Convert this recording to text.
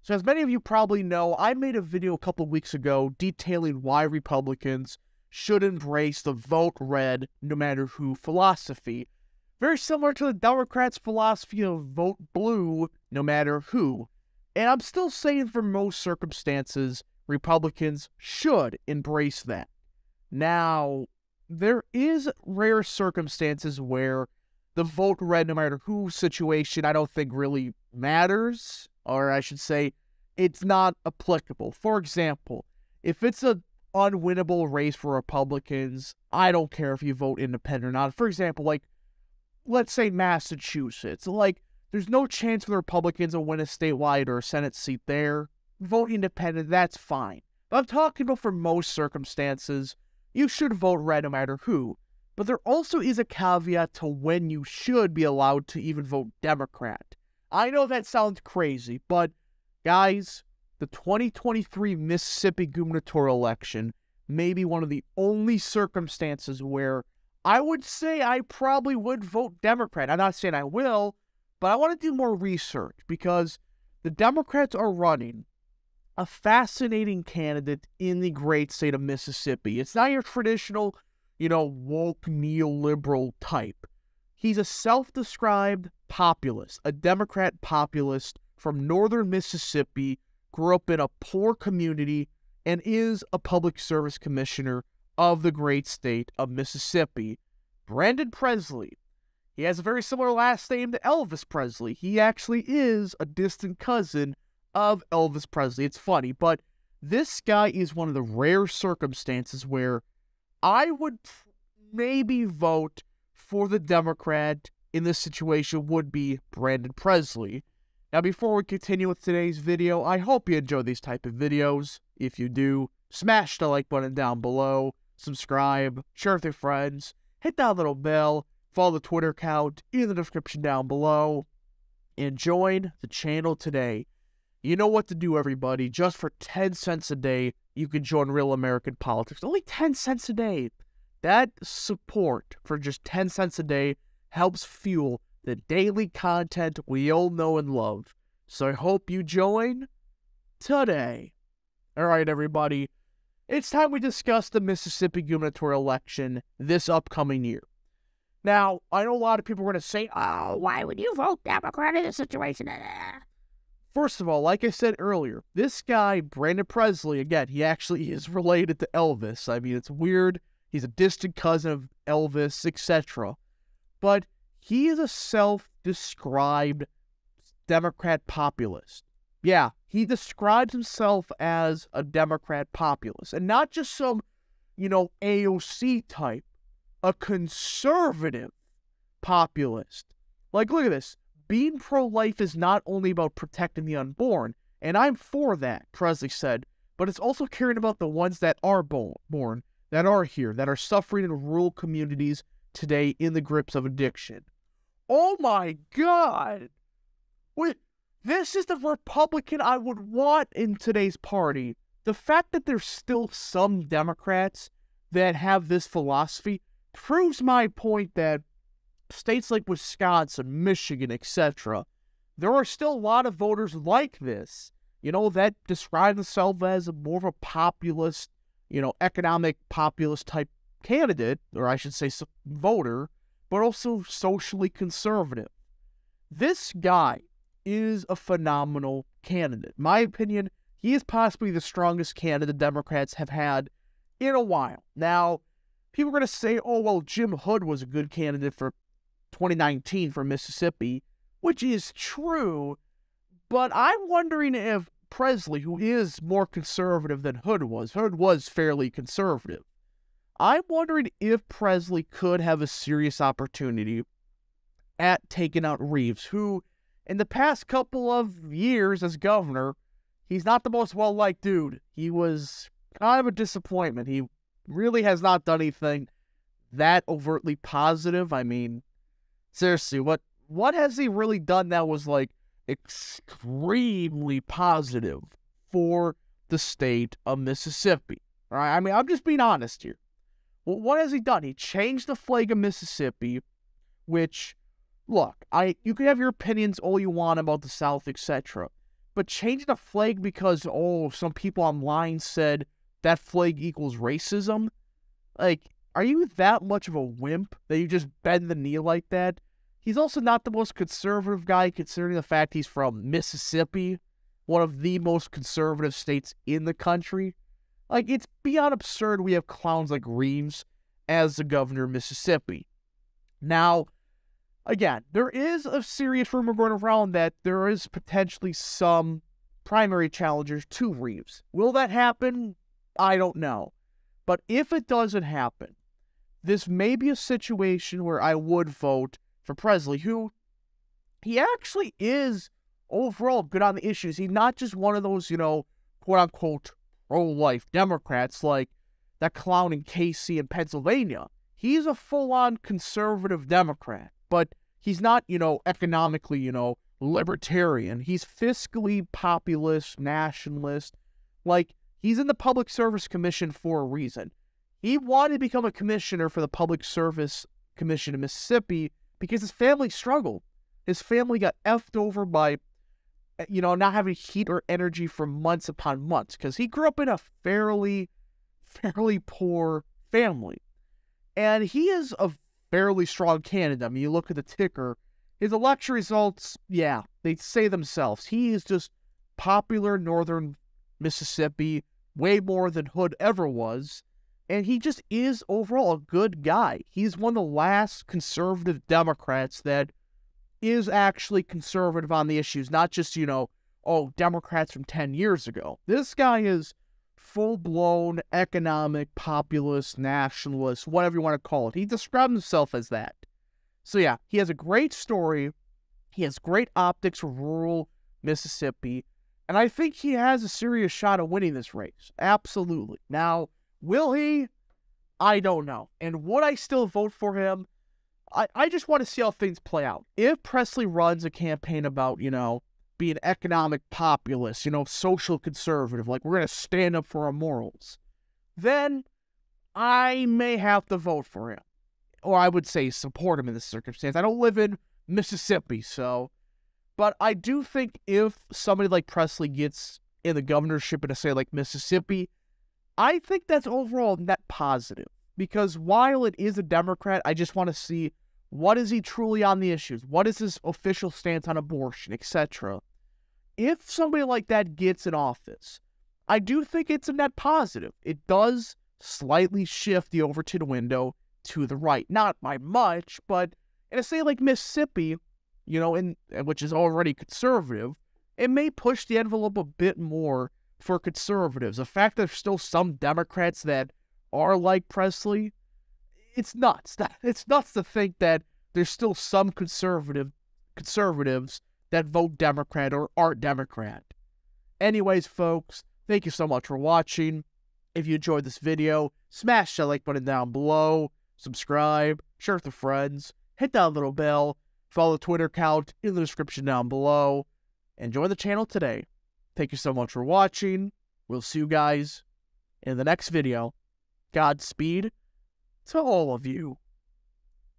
So as many of you probably know, I made a video a couple weeks ago detailing why Republicans should embrace the vote red no matter who philosophy. Very similar to the Democrats' philosophy of vote blue no matter who. And I'm still saying for most circumstances, Republicans should embrace that. Now, there is rare circumstances where the vote red no matter who situation I don't think really matters, or I should say it's not applicable. For example, if it's an unwinnable race for Republicans, I don't care if you vote independent or not. For example, like, let's say Massachusetts. Like, there's no chance for the Republicans to win a statewide or a Senate seat there. Vote independent, that's fine. But I'm talking about for most circumstances, you should vote red no matter who. But there also is a caveat to when you should be allowed to even vote Democrat. I know that sounds crazy, but guys, the 2023 Mississippi gubernatorial election may be one of the only circumstances where I would say I probably would vote Democrat. I'm not saying I will, but I want to do more research because the Democrats are running a fascinating candidate in the great state of Mississippi. It's not your traditional, woke neoliberal type. He's a self-described populist, a Democrat populist from northern Mississippi, grew up in a poor community, and is a public service commissioner of the great state of Mississippi. Brandon Presley. He has a very similar last name to Elvis Presley. He actually is a distant cousin of Elvis Presley. It's funny, but this guy is one of the rare circumstances where I would maybe vote for the Democrat in this situation would be Brandon Presley. Now, before we continue with today's video, I hope you enjoy these type of videos. If you do, smash the like button down below, subscribe, share with your friends, hit that little bell, follow the Twitter account in the description down below, and join the channel today. You know what to do, everybody. Just for 10 cents a day, you can join Real American Politics. Only 10 cents a day. That support for just 10 cents a day helps fuel the daily content we all know and love. So I hope you join today. All right, everybody. It's time we discuss the Mississippi gubernatorial election this upcoming year. Now, I know a lot of people are going to say, oh, why would you vote Democrat in this situation? First of all, like I said earlier, this guy, Brandon Presley, again, he actually is related to Elvis. I mean, it's weird. He's a distant cousin of Elvis, etc. But he is a self-described Democrat populist. Yeah, he describes himself as a Democrat populist. And not just some, AOC type. A conservative populist. Like, look at this. Being pro-life is not only about protecting the unborn, and I'm for that, Presley said, but it's also caring about the ones that are born, that are here, that are suffering in rural communities today in the grips of addiction. Oh my God! Wait, this is the Republican I would want in today's party. The fact that there's still some Democrats that have this philosophy proves my point that states like Wisconsin, Michigan, etc., there are still a lot of voters like this, that describe themselves as more of a populist, economic populist type candidate, or I should say voter, but also socially conservative. This guy is a phenomenal candidate. In my opinion, he is possibly the strongest candidate Democrats have had in a while. Now, people are going to say, oh, well, Jim Hood was a good candidate for 2019 for Mississippi, which is true, but I'm wondering if Presley, who is more conservative than Hood was fairly conservative. I'm wondering if Presley could have a serious opportunity at taking out Reeves, who, in the past couple of years as governor, he's not the most well-liked dude. He was kind of a disappointment. He really has not done anything that overtly positive. I mean, seriously, what has he really done that was, like, extremely positive for the state of Mississippi? All right? I mean, I'm just being honest here. Well, what has he done? He changed the flag of Mississippi, which, look, you can have your opinions all you want about the South, etc., but changing a flag because, oh, some people online said that flag equals racism? Like, are you that much of a wimp that you just bend the knee like that? He's also not the most conservative guy, considering the fact he's from Mississippi, one of the most conservative states in the country. Like, it's beyond absurd we have clowns like Reeves as the governor of Mississippi. Now, again, there is a serious rumor going around that there is potentially some primary challengers to Reeves. Will that happen? I don't know. But if it doesn't happen, this may be a situation where I would vote for Presley, who he actually is overall good on the issues. He's not just one of those, quote-unquote pro-life Democrats like that clown in KC in Pennsylvania. He's a full-on conservative Democrat, but he's not, economically, libertarian. He's fiscally populist, nationalist. Like, he's in the Public Service Commission for a reason. He wanted to become a commissioner for the Public Service Commission in Mississippi because his family struggled. His family got effed over by, not having heat or energy for months upon months because he grew up in a fairly poor family. And he is a fairly strong candidate. I mean, you look at the ticker, his election results, yeah, they say themselves. He is just popular in northern Mississippi, way more than Hood ever was. And he just is overall a good guy. He's one of the last conservative Democrats that is actually conservative on the issues, not just, Democrats from 10 years ago. This guy is full-blown economic, populist, nationalist, whatever you want to call it. He describes himself as that. So yeah, he has a great story. He has great optics for rural Mississippi. And I think he has a serious shot of winning this race. Absolutely. Now, will he? I don't know. And would I still vote for him? I just want to see how things play out. If Presley runs a campaign about, being economic populist, social conservative, like we're going to stand up for our morals, then I may have to vote for him. Or I would say support him in this circumstance. I don't live in Mississippi, so... But I do think if somebody like Presley gets in the governorship in a state like Mississippi, I think that's overall net positive. Because while it is a Democrat, I just want to see what is he truly on the issues? What is his official stance on abortion, etc.? If somebody like that gets in office, I do think it's a net positive. It does slightly shift the Overton window to the right. Not by much, but in a state like Mississippi, which is already conservative, it may push the envelope a bit more for conservatives. The fact that there's still some Democrats that are like Presley, it's nuts. It's nuts to think that there's still some conservatives that vote Democrat or aren't Democrat. Anyways, folks, thank you so much for watching. If you enjoyed this video, smash that like button down below, subscribe, share with your friends, hit that little bell, follow the Twitter account in the description down below, and join the channel today. Thank you so much for watching. We'll see you guys in the next video. Godspeed to all of you.